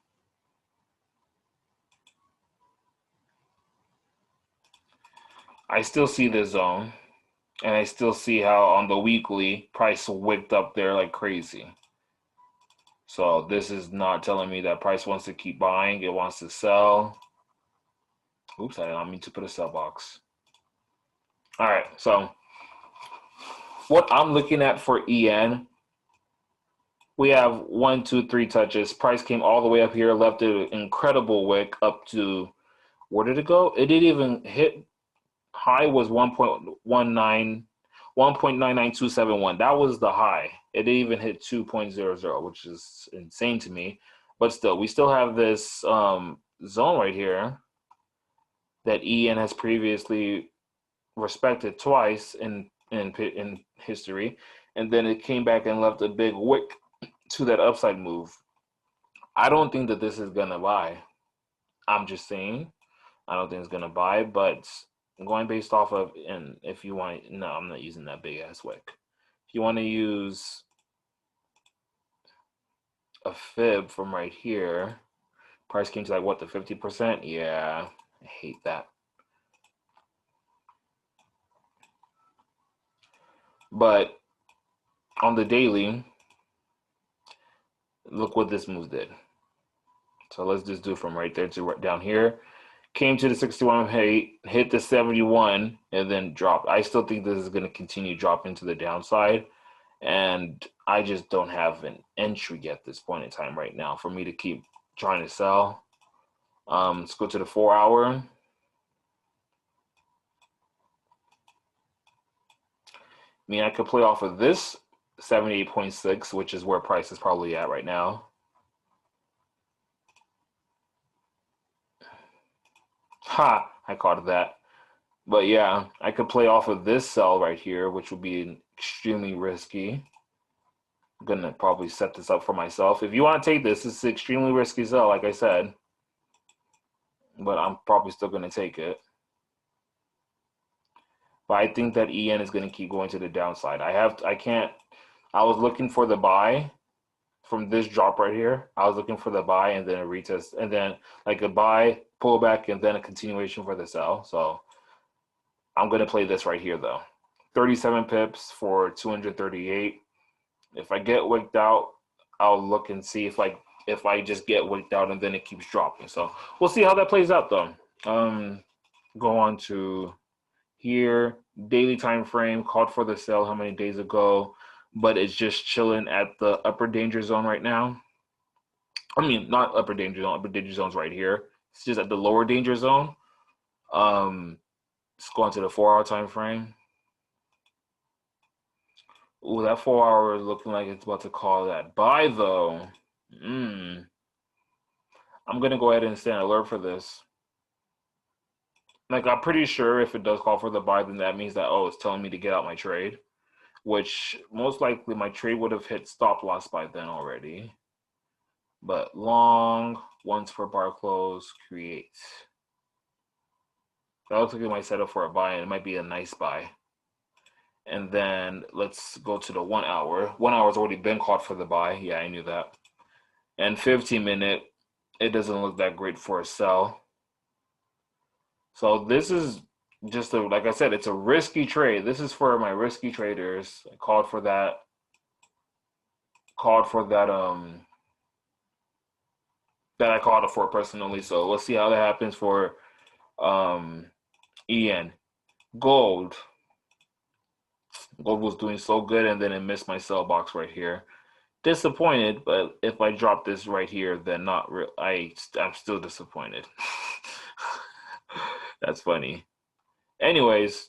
I still see the zone, and I still see how on the weekly price wicked up there like crazy. So this is not telling me that price wants to keep buying, it wants to sell. Oops, I did not mean to put a sell box. All right, so what I'm looking at for EN, we have 1, 2, 3 touches. Price came all the way up here, left an incredible wick up to, where did it go? It didn't even hit, high was 1.99271. That was the high. It didn't even hit 2.00, which is insane to me. But still, we still have this zone right here that EN has previously respected twice in history, and then it came back and left a big wick to that upside move. I don't think that this is gonna buy. I'm just saying, I don't think it's gonna buy, but going based off of, and if you want, no, I'm not using that big ass wick. If you want to use a fib from right here, price came to like what, the 50%? Yeah, I hate that. But on the daily, look what this move did. So let's just do from right there to right down here. Came to the 61, hit the 71, and then dropped. I still think this is going to continue dropping to the downside. and I just don't have an entry at this point in time right now for me to keep trying to sell. Let's go to the 4 hour. I mean, I could play off of this 78.6, which is where price is probably at right now. Ha! I caught that. But yeah, I could play off of this sell right here, which would be extremely risky. I'm gonna probably set this up for myself. If you want to take this, it's an extremely risky sell, like I said. But I'm probably still gonna take it. But I think that EN is gonna keep going to the downside. I was looking for the buy from this drop right here. I was looking for the buy and then a retest, and then like a buy, pullback, and then a continuation for the sell. So I'm going to play this right here though. 37 pips for 238. If I get wicked out, I'll look and see if I just get wicked out and then it keeps dropping. So we'll see how that plays out though. Go on to here, daily time frame, called for the sell how many days ago, but it's just chilling at the upper danger zone right now. I mean, not upper danger zone's right here. It's just at the lower danger zone. Let's go on to the 4 hour time frame. Ooh, that 4 hour is looking like it's about to call that buy though. I'm gonna go ahead and stand alert for this. Like, I'm pretty sure if it does call for the buy, then that means that, oh, it's telling me to get out my trade, which most likely my trade would have hit stop loss by then already. But long, once for bar close, create. That looks like it might set up for a buy, and it might be a nice buy. And then let's go to the 1 hour. 1 hour's already been caught for the buy. Yeah, I knew that. And 15-minute, it doesn't look that great for a sell. So this is just like I said, it's a risky trade. This is for my risky traders. I called for that that I called it for personally. So let's see how that happens for EN. Gold was doing so good, and then it missed my sell box right here. Disappointed, but if I drop this right here, then not real. I'm still disappointed. That's funny. Anyways,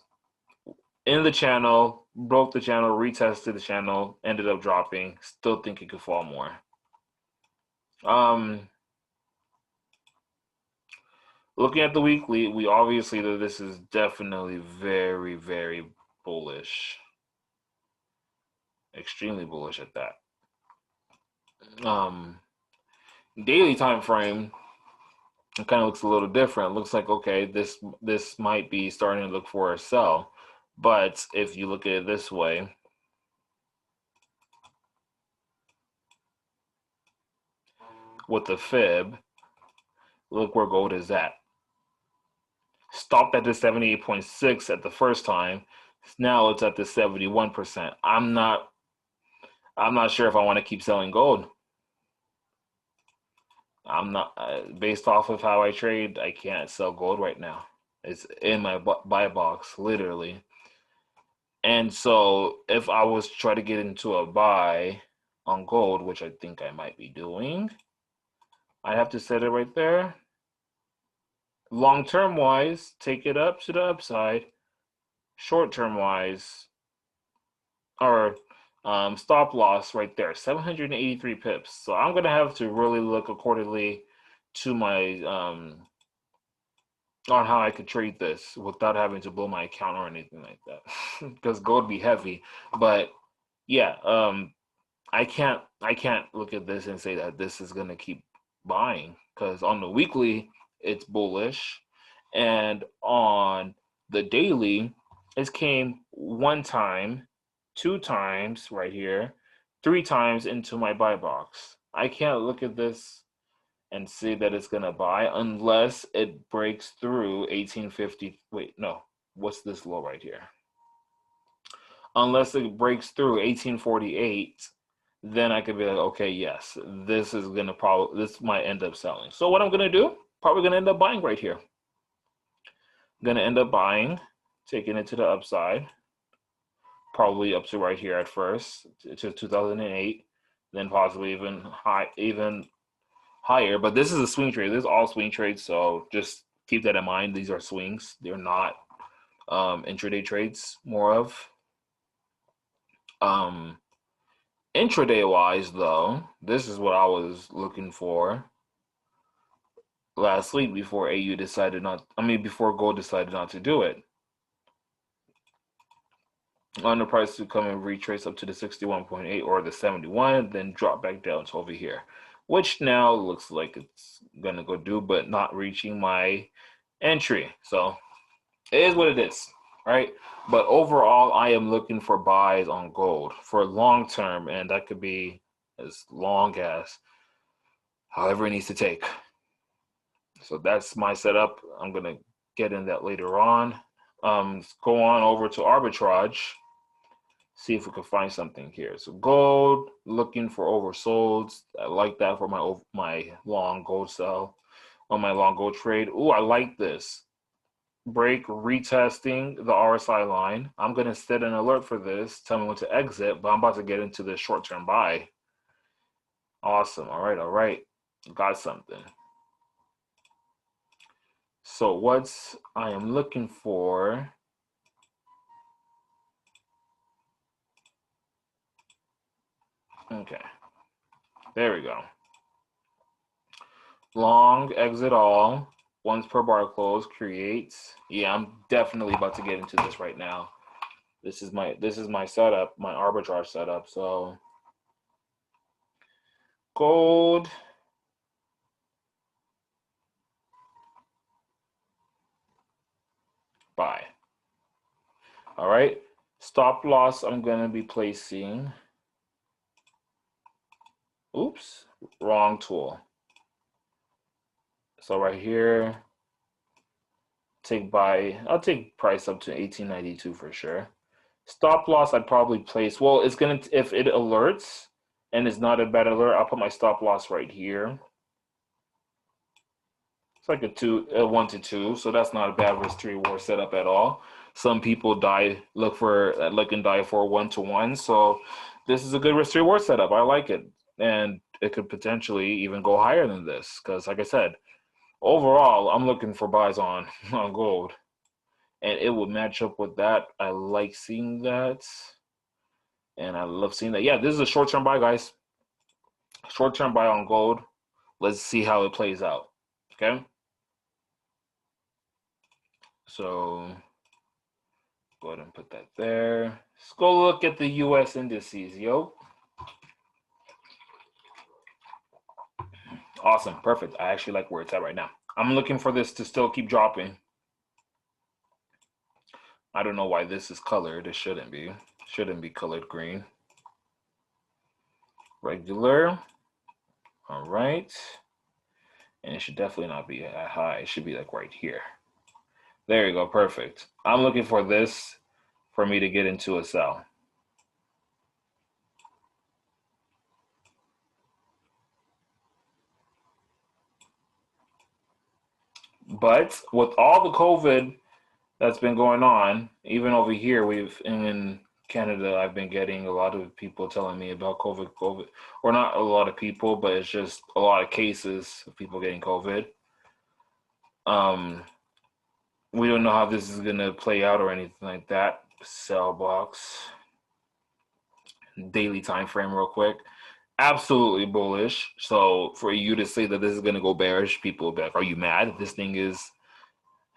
in the channel, broke the channel, retested the channel, ended up dropping. Still think it could fall more. Looking at the weekly, we obviously that this is definitely very, very bullish. Extremely bullish at that. Daily time frame, it kind of looks a little different. It looks like, okay, this might be starting to look for a sell. But if you look at it this way, with the fib, look where gold is at. Stopped at the 78.6 at the first time. Now it's at the 71%. I'm not sure if I want to keep selling gold. I'm not based off of how I trade. I can't sell gold right now. It's in my buy box, literally. And so if I was to try to get into a buy on gold, which I think I might be doing, I have to set it right there. Long-term wise, take it up to the upside. Short-term wise, or stop loss right there, 783 pips. So I'm gonna have to really look accordingly to my on how I could trade this without having to blow my account or anything like that, because gold be heavy. But yeah, I can't look at this and say that this is gonna keep buying, because on the weekly it's bullish, and on the daily it came 1 time, 2 times right here, 3 times into my buy box. I can't look at this and say that it's gonna buy unless it breaks through 1850. Wait, no, what's this low right here? Unless it breaks through 1848, then I could be like, okay, yes, this is gonna this might end up selling. So what I'm gonna do, probably gonna end up buying right here. I'm gonna end up buying, taking it to the upside. probably up to right here at first to 2008, then possibly even higher. But this is a swing trade. This is all swing trades, so just keep that in mind. These are swings. They're not intraday trades. More of intraday wise, though, this is what I was looking for last week before AU decided not. I mean, before gold decided not to do it. On the price to come and retrace up to the 61.8 or the 71, then drop back down to over here, which now looks like it's gonna go do, but not reaching my entry. So it is what it is, right? But overall, I am looking for buys on gold for long term, and that could be as long as however it needs to take. So that's my setup. I'm gonna get in that later on. Let's go on over to arbitrage. See if we can find something here. So gold, looking for oversold. I like that for my long gold sell on my long gold trade. Ooh, I like this. Break, retesting the RSI line. I'm going to set an alert for this. Tell me when to exit, but I'm about to get into the short-term buy. Awesome. All right. Got something. So what I am looking for, okay, there we go. Long exit all, once per bar close, creates. Yeah, I'm definitely about to get into this right now. This is my setup, my arbitrage setup. So gold, buy. All right, stop loss I'm gonna be placing. Oops, wrong tool. So right here, take buy. I'll take price up to 1892 for sure. Stop loss I'd probably place. Well, it's gonna, if it alerts and it's not a bad alert, I'll put my stop loss right here. It's like a 1 to 2, so that's not a bad risk to reward setup at all. Some people look and die for 1 to 1, so this is a good risk to reward setup. I like it, and it could potentially even go higher than this because, like I said, overall, I'm looking for buys on gold, and it would match up with that. I like seeing that, and I love seeing that. Yeah, this is a short-term buy, guys. Short-term buy on gold. Let's see how it plays out. Okay. So go ahead and put that there. Let's go look at the US indices, yo. Awesome, perfect. I actually like where it's at right now. I'm looking for this to still keep dropping. I don't know why this is colored. It shouldn't be. Shouldn't be colored green. Regular. All right. And it should definitely not be at high. It should be like right here. There you go, perfect. I'm looking for this for me to get into a sell. But with all the COVID that's been going on, even over here, in Canada, I've been getting a lot of people telling me about COVID, or not a lot of people, but it's just a lot of cases of people getting COVID. We don't know how this is gonna play out or anything like that. Sell box, daily time frame, real quick. Absolutely bullish. So for you to say that this is gonna go bearish, people will be like, "Are you mad? This thing is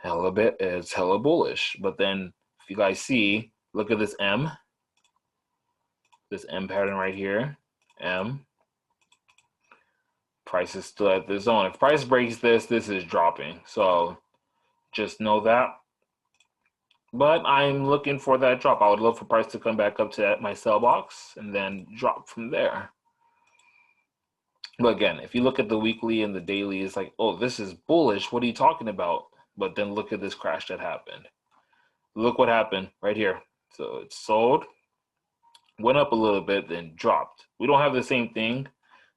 it's hella bullish." But then, if you guys see, look at this M pattern right here. M. Price is still at this zone. If price breaks this is dropping. So just know that. But I'm looking for that drop. I would love for price to come back up to my sell box and then drop from there. But again, if you look at the weekly and the daily, it's like, oh, this is bullish. What are you talking about? But then look at this crash that happened. Look what happened right here. So it sold, went up a little bit, then dropped. We don't have the same thing,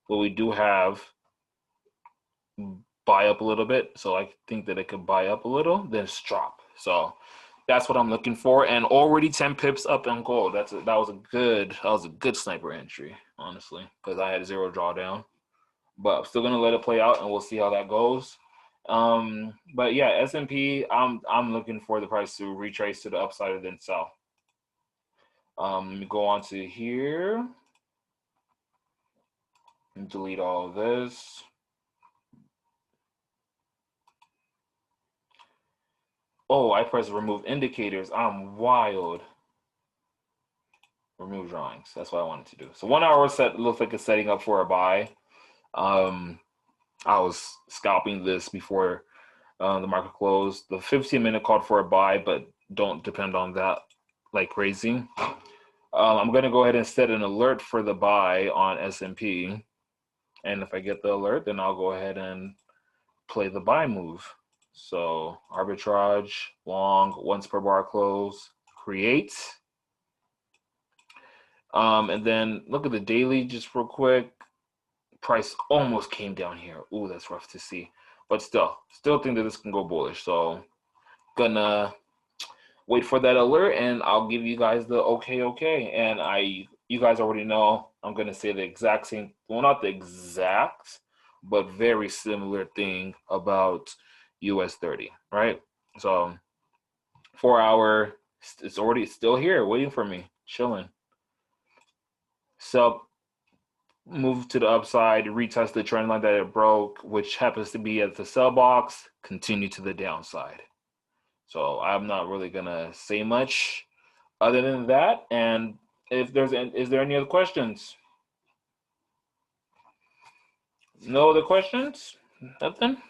but we do have buy up a little bit. So I think that it could buy up a little, then drop. So That's what I'm looking for, and already 10 pips up on gold. That was a good sniper entry, honestly, because I had 0 drawdown. But I'm still gonna let it play out, and we'll see how that goes. But yeah, S&P, I'm looking for the price to retrace to the upside and then sell. Let me go on to here and delete all of this. Oh, I pressed remove indicators. I'm wild. Remove drawings. That's what I wanted to do. So 1 hour set looks like it's setting up for a buy. I was scalping this before the market closed. The 15-minute called for a buy, but don't depend on that like crazy. I'm going to go ahead and set an alert for the buy on S&P. And if I get the alert, then I'll go ahead and play the buy move. So arbitrage, long, once per bar close, create. And then look at the daily just real quick. Price almost came down here. Ooh, that's rough to see. But still think that this can go bullish. So gonna wait for that alert, and I'll give you guys the okay. And you guys already know I'm gonna say the exact same, well, not the exact, but very similar thing about US 30, right? So 4 hour, it's already still here waiting for me, chilling. So move to the upside, retest the trend line that it broke, which happens to be at the sell box, continue to the downside. So I'm not really gonna say much other than that. And if is there any other questions? No other questions? Nothing?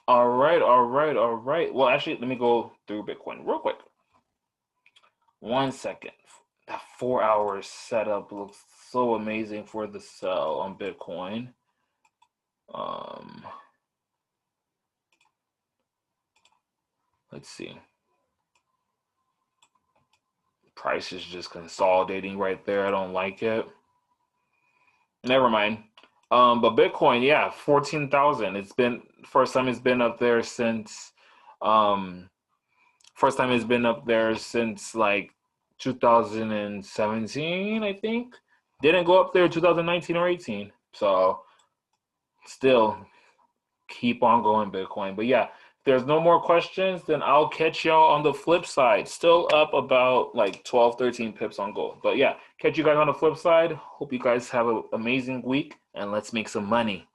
All right. Well, actually, let me go through Bitcoin real quick. 1 second. That 4 hour setup looks so amazing for the sell on Bitcoin. Let's see. Price is just consolidating right there. I don't like it. Never mind. But Bitcoin, yeah, 14,000. It's been first time it's been up there since like 2017, I think. Didn't go up there 2019 or 18. So still keep on going, Bitcoin. But yeah, if there's no more questions, then I'll catch y'all on the flip side. Still up about like 12, 13 pips on gold. But yeah, catch you guys on the flip side. Hope you guys have an amazing week, and let's make some money.